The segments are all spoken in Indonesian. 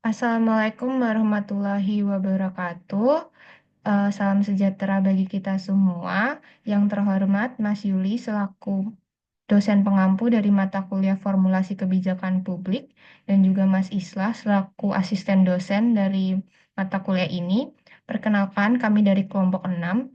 Assalamualaikum warahmatullahi wabarakatuh. Salam sejahtera bagi kita semua. Yang terhormat Mas Yuli selaku dosen pengampu dari mata kuliah Formulasi Kebijakan Publik dan juga Mas Islah selaku asisten dosen dari mata kuliah ini. Perkenalkan kami dari kelompok 6.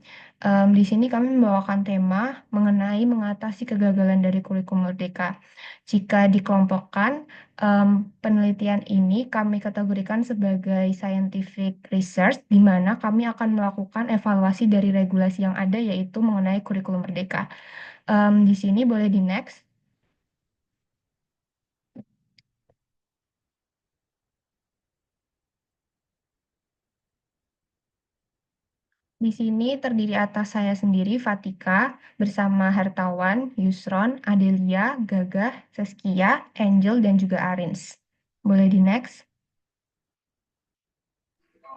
Di sini kami membawakan tema mengenai mengatasi kegagalan dari kurikulum Merdeka. Jika dikelompokkan, em, penelitian ini kami kategorikan sebagai scientific research, di mana kami akan melakukan evaluasi dari regulasi yang ada, yaitu mengenai kurikulum Merdeka. Di sini boleh di next. Di sini terdiri atas saya sendiri, Fatika, bersama Hartawan, Yusron, Adelia, Gagah, Saskia, Angel, dan juga Arins. Boleh di next.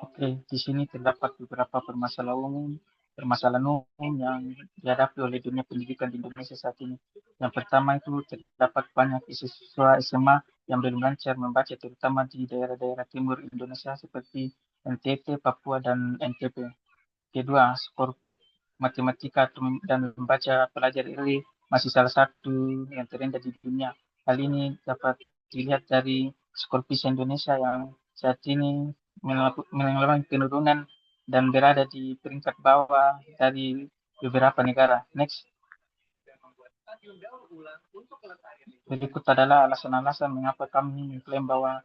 Oke, di sini terdapat beberapa permasalahan umum yang dihadapi oleh dunia pendidikan di Indonesia saat ini. Yang pertama itu terdapat banyak siswa SMA yang belum lancar membaca, terutama di daerah-daerah timur Indonesia seperti NTT, Papua, dan NTB. Kedua, skor matematika dan membaca pelajar ini masih salah satu yang terendah di dunia. Hal ini dapat dilihat dari skor PISA Indonesia yang saat ini mengalami penurunan dan berada di peringkat bawah dari beberapa negara. Next. Berikut adalah alasan-alasan mengapa kami mengklaim bahwa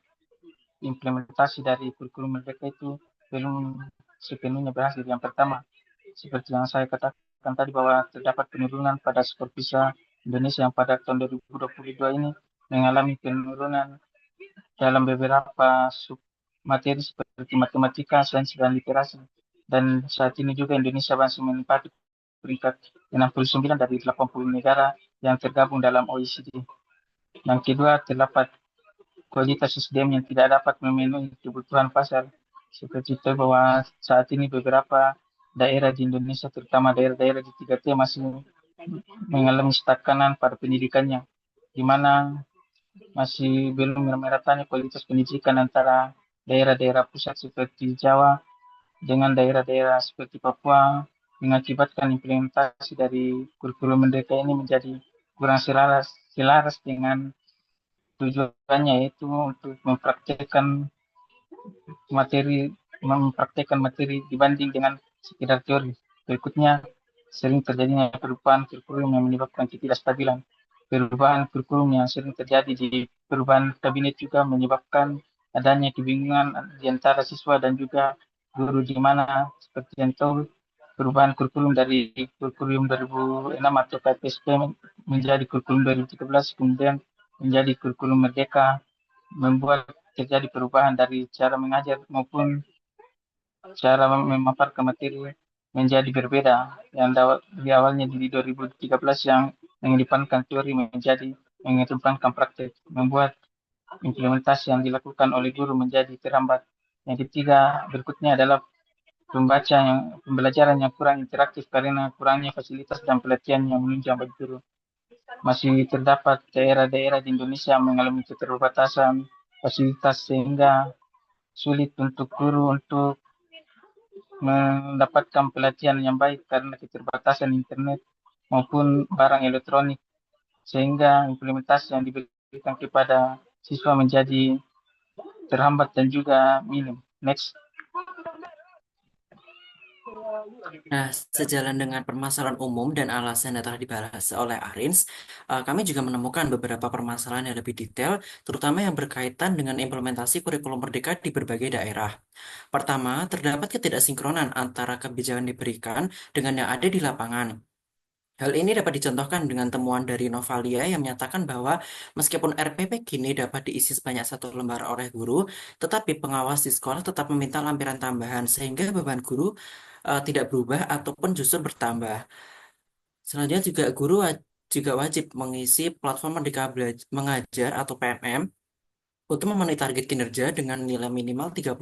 implementasi dari kurikulum Merdeka itu belum sepenuhnya berhasil. Yang pertama, seperti yang saya katakan tadi bahwa terdapat penurunan pada skor PISA Indonesia yang pada tahun 2022 ini mengalami penurunan dalam beberapa sub materi seperti matematika, sains, dan literasi. Dan saat ini juga Indonesia masih menempati peringkat 69 dari 80 negara yang tergabung dalam OECD. Yang kedua, terdapat kualitas SDM yang tidak dapat memenuhi kebutuhan pasar. Seperti itu bahwa saat ini beberapa daerah di Indonesia, terutama daerah-daerah di 3T masih mengalami stagnan pada pendidikannya, di mana masih belum meratanya kualitas pendidikan antara daerah-daerah pusat seperti Jawa dengan daerah-daerah seperti Papua, mengakibatkan implementasi dari kurikulum Merdeka ini menjadi kurang selaras dengan tujuannya, yaitu untuk mempraktekkan materi dibanding dengan sekedar teori. Berikutnya, sering terjadinya perubahan kurikulum yang menyebabkan ketidakstabilan. Perubahan kurikulum yang sering terjadi di perubahan kabinet juga menyebabkan adanya kebingungan di antara siswa dan juga guru, di mana seperti yang tahu perubahan kurikulum dari kurikulum 2006 atau KPSP menjadi kurikulum 2013, kemudian menjadi kurikulum Merdeka, membuat terjadi perubahan dari cara mengajar maupun cara memaparkan materi menjadi berbeda. Yang di awalnya di 2013 yang mengedepankan teori menjadi mengedepankan praktek, membuat implementasi yang dilakukan oleh guru menjadi terhambat. Yang ketiga, berikutnya adalah pembelajaran yang kurang interaktif karena kurangnya fasilitas dan pelatihan yang menunjang bagi guru. Masih terdapat daerah-daerah di Indonesia yang mengalami keterbatasan fasilitas sehingga sulit untuk guru untuk mendapatkan pelatihan yang baik karena keterbatasan internet maupun barang elektronik, sehingga implementasi yang diberikan kepada siswa menjadi terhambat dan juga minim. Next. Nah, sejalan dengan permasalahan umum dan alasan yang telah dibahas oleh Arins, kami juga menemukan beberapa permasalahan yang lebih detail, terutama yang berkaitan dengan implementasi kurikulum Merdeka di berbagai daerah. Pertama, terdapat ketidaksinkronan antara kebijakan diberikan dengan yang ada di lapangan. Hal ini dapat dicontohkan dengan temuan dari Novalia yang menyatakan bahwa meskipun RPP kini dapat diisi sebanyak 1 lembar oleh guru, tetapi pengawas di sekolah tetap meminta lampiran tambahan sehingga beban guru tidak berubah ataupun justru bertambah. Selanjutnya juga juga wajib mengisi platform Merdeka Mengajar atau PMM untuk memenuhi target kinerja dengan nilai minimal 32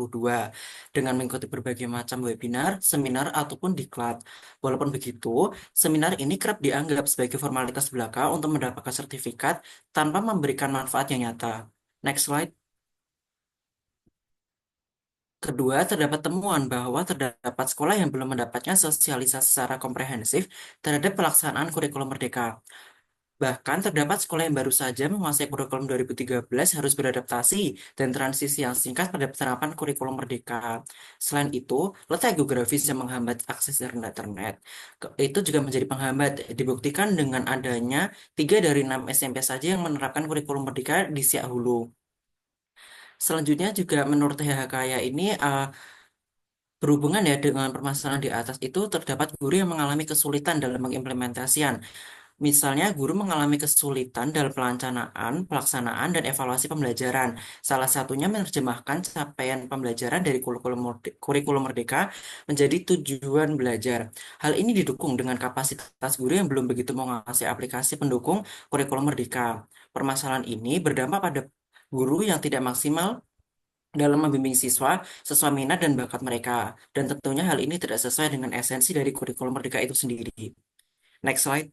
dengan mengikuti berbagai macam webinar, seminar, ataupun diklat. Walaupun begitu, seminar ini kerap dianggap sebagai formalitas belaka untuk mendapatkan sertifikat tanpa memberikan manfaat yang nyata. Next slide. Kedua, terdapat temuan bahwa terdapat sekolah yang belum mendapatkan sosialisasi secara komprehensif terhadap pelaksanaan kurikulum merdeka. Bahkan terdapat sekolah yang baru saja menguasai kurikulum 2013 harus beradaptasi dan transisi yang singkat pada penerapan kurikulum merdeka. Selain itu, letak geografis yang menghambat akses internet itu juga menjadi penghambat. Dibuktikan dengan adanya 3 dari 6 SMP saja yang menerapkan kurikulum merdeka di Siak Hulu. Selanjutnya juga menurut HHKaya ini berhubungan ya dengan permasalahan di atas itu terdapat guru yang mengalami kesulitan dalam mengimplementasikan. Misalnya, guru mengalami kesulitan dalam pelaksanaan, dan evaluasi pembelajaran. Salah satunya menerjemahkan capaian pembelajaran dari kurikulum merdeka menjadi tujuan belajar. Hal ini didukung dengan kapasitas guru yang belum begitu menguasai aplikasi pendukung kurikulum merdeka. Permasalahan ini berdampak pada guru yang tidak maksimal dalam membimbing siswa sesuai minat dan bakat mereka. Dan tentunya hal ini tidak sesuai dengan esensi dari kurikulum merdeka itu sendiri. Next slide.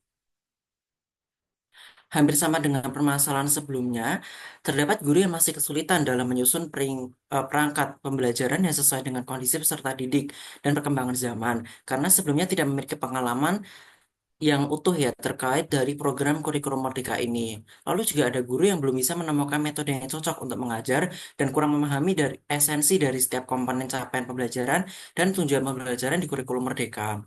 Hampir sama dengan permasalahan sebelumnya, terdapat guru yang masih kesulitan dalam menyusun perangkat pembelajaran yang sesuai dengan kondisi peserta didik dan perkembangan zaman, karena sebelumnya tidak memiliki pengalaman yang utuh ya terkait dari program kurikulum merdeka ini. Lalu juga ada guru yang belum bisa menemukan metode yang cocok untuk mengajar dan kurang memahami dari esensi dari setiap komponen capaian pembelajaran dan tujuan pembelajaran di kurikulum merdeka.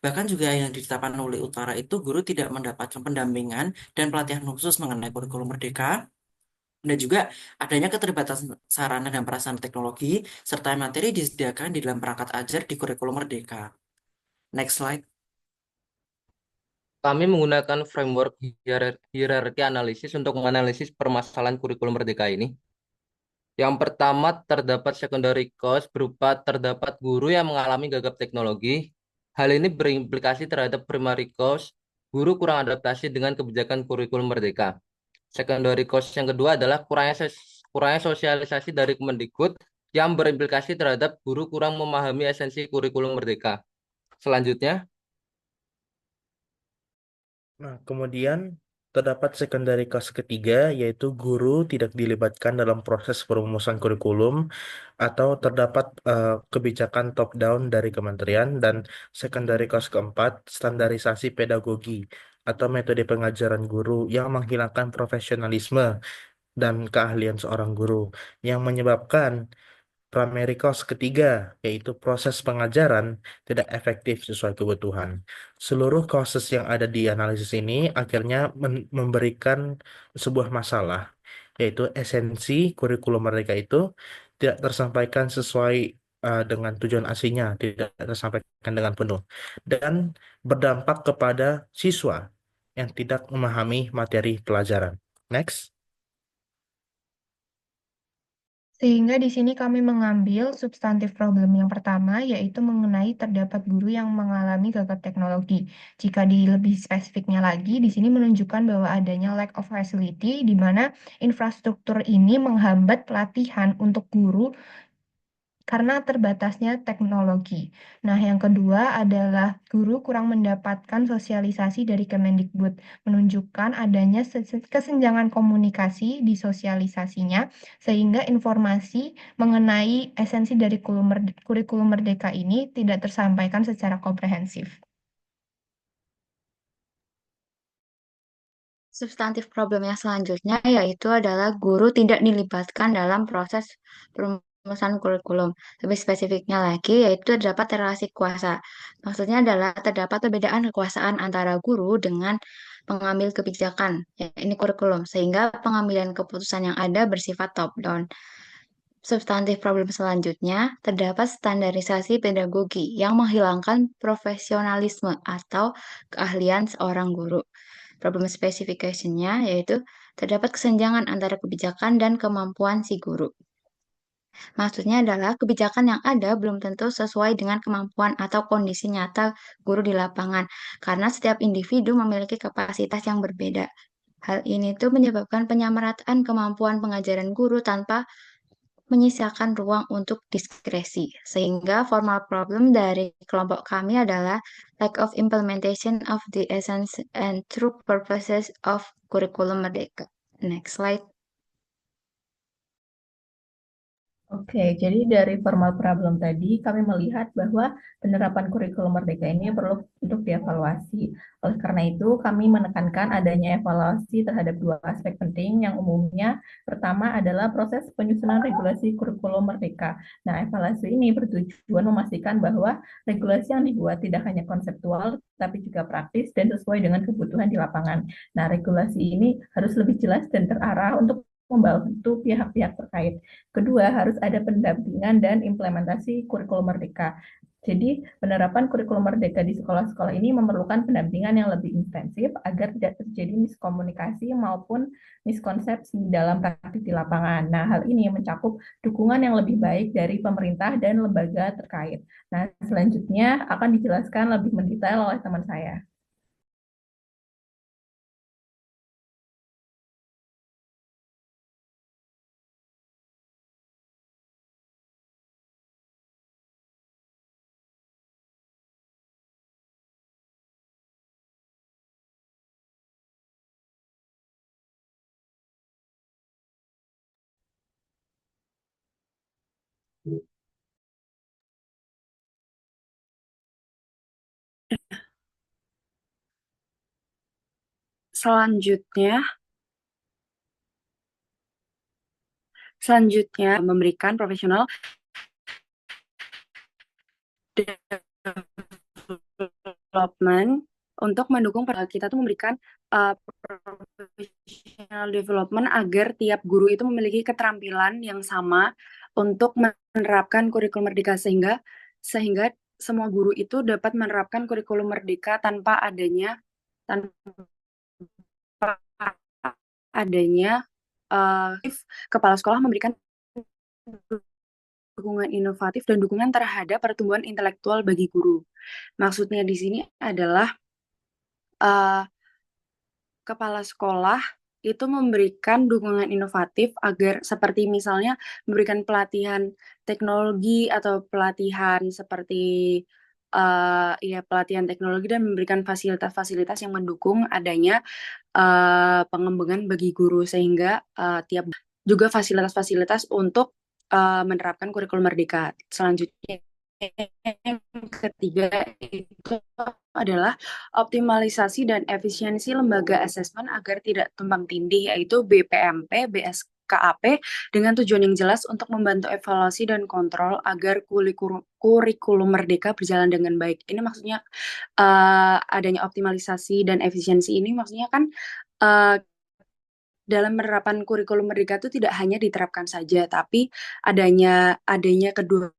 Bahkan juga yang ditetapkan oleh Utara itu guru tidak mendapatkan pendampingan dan pelatihan khusus mengenai kurikulum merdeka. Dan juga adanya keterbatasan sarana dan prasarana teknologi serta materi disediakan di dalam perangkat ajar di kurikulum merdeka. Next slide. Kami menggunakan framework hierarki analisis untuk menganalisis permasalahan kurikulum merdeka ini. Yang pertama, terdapat secondary cost berupa terdapat guru yang mengalami gagap teknologi. Hal ini berimplikasi terhadap primary cost, guru kurang adaptasi dengan kebijakan kurikulum merdeka. Secondary cost yang kedua adalah kurangnya sosialisasi dari Kemendikbud yang berimplikasi terhadap guru kurang memahami esensi kurikulum merdeka. Selanjutnya, Nah, kemudian terdapat secondary cost ketiga, yaitu guru tidak dilibatkan dalam proses perumusan kurikulum atau terdapat kebijakan top-down dari kementerian, dan secondary cost keempat, standarisasi pedagogi atau metode pengajaran guru yang menghilangkan profesionalisme dan keahlian seorang guru yang menyebabkan primary cost ketiga, yaitu proses pengajaran tidak efektif sesuai kebutuhan. Seluruh causes yang ada di analisis ini akhirnya memberikan sebuah masalah, yaitu esensi kurikulum mereka itu tidak tersampaikan sesuai dengan tujuan aslinya, tidak tersampaikan dengan penuh, dan berdampak kepada siswa yang tidak memahami materi pelajaran. Next. Sehingga di sini kami mengambil substantif problem yang pertama, yaitu mengenai terdapat guru yang mengalami gagap teknologi. Jika di lebih spesifiknya lagi, di sini menunjukkan bahwa adanya lack of facility, di mana infrastruktur ini menghambat pelatihan untuk guru karena terbatasnya teknologi. Nah, yang kedua adalah guru kurang mendapatkan sosialisasi dari Kemendikbud, menunjukkan adanya kesenjangan komunikasi di sosialisasinya, sehingga informasi mengenai esensi dari kurikulum merdeka ini tidak tersampaikan secara komprehensif. Substantif problem yang selanjutnya yaitu adalah guru tidak dilibatkan dalam proses perumusan kurikulum. Lebih spesifiknya lagi yaitu terdapat relasi kuasa. Maksudnya adalah terdapat perbedaan kekuasaan antara guru dengan pengambil kebijakan, ya, ini kurikulum, sehingga pengambilan keputusan yang ada bersifat top-down. Substantif problem selanjutnya, terdapat standarisasi pedagogi yang menghilangkan profesionalisme atau keahlian seorang guru. Problem specification-nya yaitu terdapat kesenjangan antara kebijakan dan kemampuan si guru. Maksudnya adalah kebijakan yang ada belum tentu sesuai dengan kemampuan atau kondisi nyata guru di lapangan, karena setiap individu memiliki kapasitas yang berbeda. Hal ini tuh menyebabkan penyamarataan kemampuan pengajaran guru tanpa menyisakan ruang untuk diskresi. Sehingga formal problem dari kelompok kami adalah lack of implementation of the essence and true purposes of curriculum Merdeka. Next slide. Oke, jadi dari formal problem tadi kami melihat bahwa penerapan kurikulum merdeka ini perlu untuk dievaluasi. Oleh karena itu, kami menekankan adanya evaluasi terhadap dua aspek penting yang umumnya pertama adalah proses penyusunan regulasi kurikulum merdeka. Nah, evaluasi ini bertujuan memastikan bahwa regulasi yang dibuat tidak hanya konseptual, tapi juga praktis dan sesuai dengan kebutuhan di lapangan. Nah, regulasi ini harus lebih jelas dan terarah untuk membantu pihak-pihak terkait. Kedua, harus ada pendampingan dan implementasi kurikulum merdeka. Jadi, penerapan kurikulum merdeka di sekolah-sekolah ini memerlukan pendampingan yang lebih intensif agar tidak terjadi miskomunikasi maupun miskonsepsi dalam praktik di lapangan. Nah, hal ini mencakup dukungan yang lebih baik dari pemerintah dan lembaga terkait. Nah, selanjutnya akan dijelaskan lebih mendetail oleh teman saya. Selanjutnya, memberikan profesional development untuk mendukung kita tuh memberikan professional development agar tiap guru itu memiliki keterampilan yang sama untuk menerapkan kurikulum merdeka sehingga semua guru itu dapat menerapkan kurikulum merdeka tanpa adanya kepala sekolah memberikan dukungan inovatif dan dukungan terhadap pertumbuhan intelektual bagi guru. Maksudnya di sini adalah kepala sekolah itu memberikan dukungan inovatif agar seperti misalnya memberikan pelatihan teknologi atau pelatihan seperti pelatihan teknologi dan memberikan fasilitas-fasilitas yang mendukung adanya pengembangan bagi guru sehingga tiap juga fasilitas-fasilitas untuk menerapkan kurikulum merdeka. Selanjutnya yang ketiga itu adalah optimalisasi dan efisiensi lembaga asesmen agar tidak tumpang tindih, yaitu BPMP, BSKAP, dengan tujuan yang jelas untuk membantu evaluasi dan kontrol agar kurikulum merdeka berjalan dengan baik. Ini maksudnya adanya optimalisasi dan efisiensi ini maksudnya kan dalam penerapan kurikulum merdeka itu tidak hanya diterapkan saja, tapi adanya kedua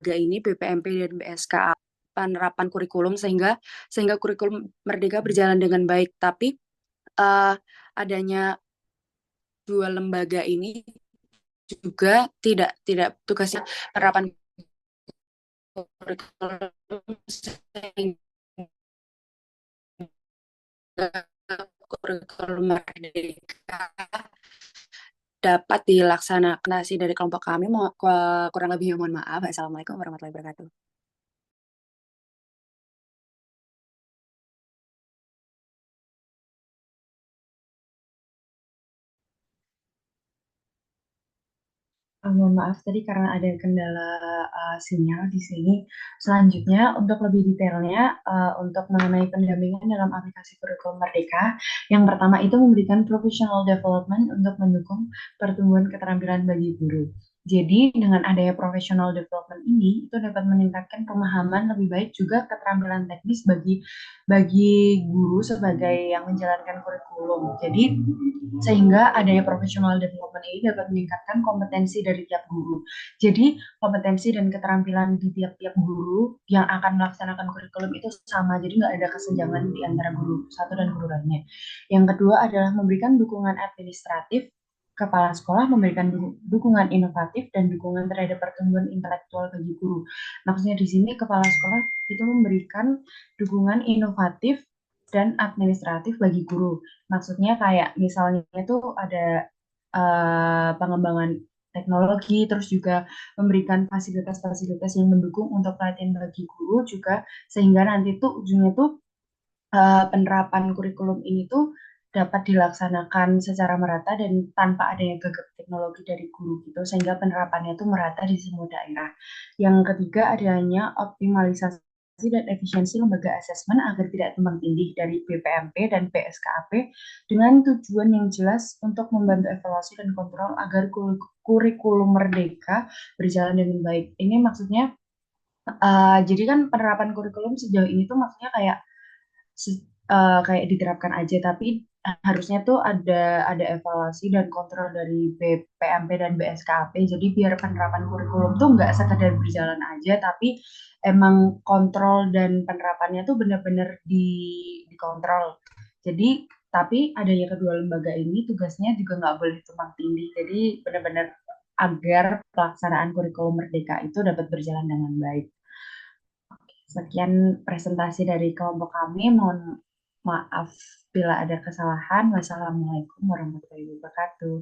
ini BPMP dan BSKA penerapan kurikulum sehingga kurikulum merdeka berjalan dengan baik. Tapi adanya dua lembaga ini juga tidak tugasnya penerapan kurikulum sehingga kurikulum merdeka dapat dilaksanakan dari kelompok kami. Kurang lebihnya mohon maaf. Assalamualaikum warahmatullahi wabarakatuh. Mohon maaf tadi karena ada kendala sinyal di sini. Selanjutnya, untuk lebih detailnya, untuk mengenai pendampingan dalam aplikasi kurikulum Merdeka, yang pertama itu memberikan professional development untuk mendukung pertumbuhan keterampilan bagi guru. Jadi, dengan adanya professional development ini, itu dapat meningkatkan pemahaman lebih baik juga keterampilan teknis bagi guru sebagai yang menjalankan kurikulum. Jadi, sehingga adanya professional development ini dapat meningkatkan kompetensi dari tiap guru. Jadi, kompetensi dan keterampilan di tiap-tiap guru yang akan melaksanakan kurikulum itu sama, jadi nggak ada kesenjangan di antara guru satu dan guru lainnya. Yang kedua adalah memberikan dukungan administratif. Kepala sekolah memberikan dukungan inovatif dan dukungan terhadap pertumbuhan intelektual bagi guru. Maksudnya di sini kepala sekolah itu memberikan dukungan inovatif dan administratif bagi guru. Maksudnya kayak misalnya itu ada pengembangan teknologi, terus juga memberikan fasilitas-fasilitas yang mendukung untuk pelatihan bagi guru juga, sehingga nanti tuh ujungnya tuh penerapan kurikulum ini tuh dapat dilaksanakan secara merata dan tanpa adanya gagap teknologi dari guru gitu, sehingga penerapannya itu merata di semua daerah. Yang ketiga adanya optimalisasi dan efisiensi lembaga asesmen agar tidak tumpang tindih dari BPMP dan PSKAP dengan tujuan yang jelas untuk membantu evaluasi dan kontrol agar kurikulum merdeka berjalan dengan baik. Ini maksudnya jadi kan penerapan kurikulum sejauh ini tuh maksudnya kayak kayak diterapkan aja, tapi harusnya tuh ada evaluasi dan kontrol dari BPMP dan BSKP. Jadi biar penerapan kurikulum tuh nggak sekedar berjalan aja, tapi emang kontrol dan penerapannya tuh benar-benar dikontrol. Jadi tapi adanya kedua lembaga ini tugasnya juga nggak boleh tumpang tindih. Jadi benar-benar agar pelaksanaan kurikulum merdeka itu dapat berjalan dengan baik. Sekian presentasi dari kelompok kami. Mohon maaf bila ada kesalahan. Wassalamualaikum warahmatullahi wabarakatuh.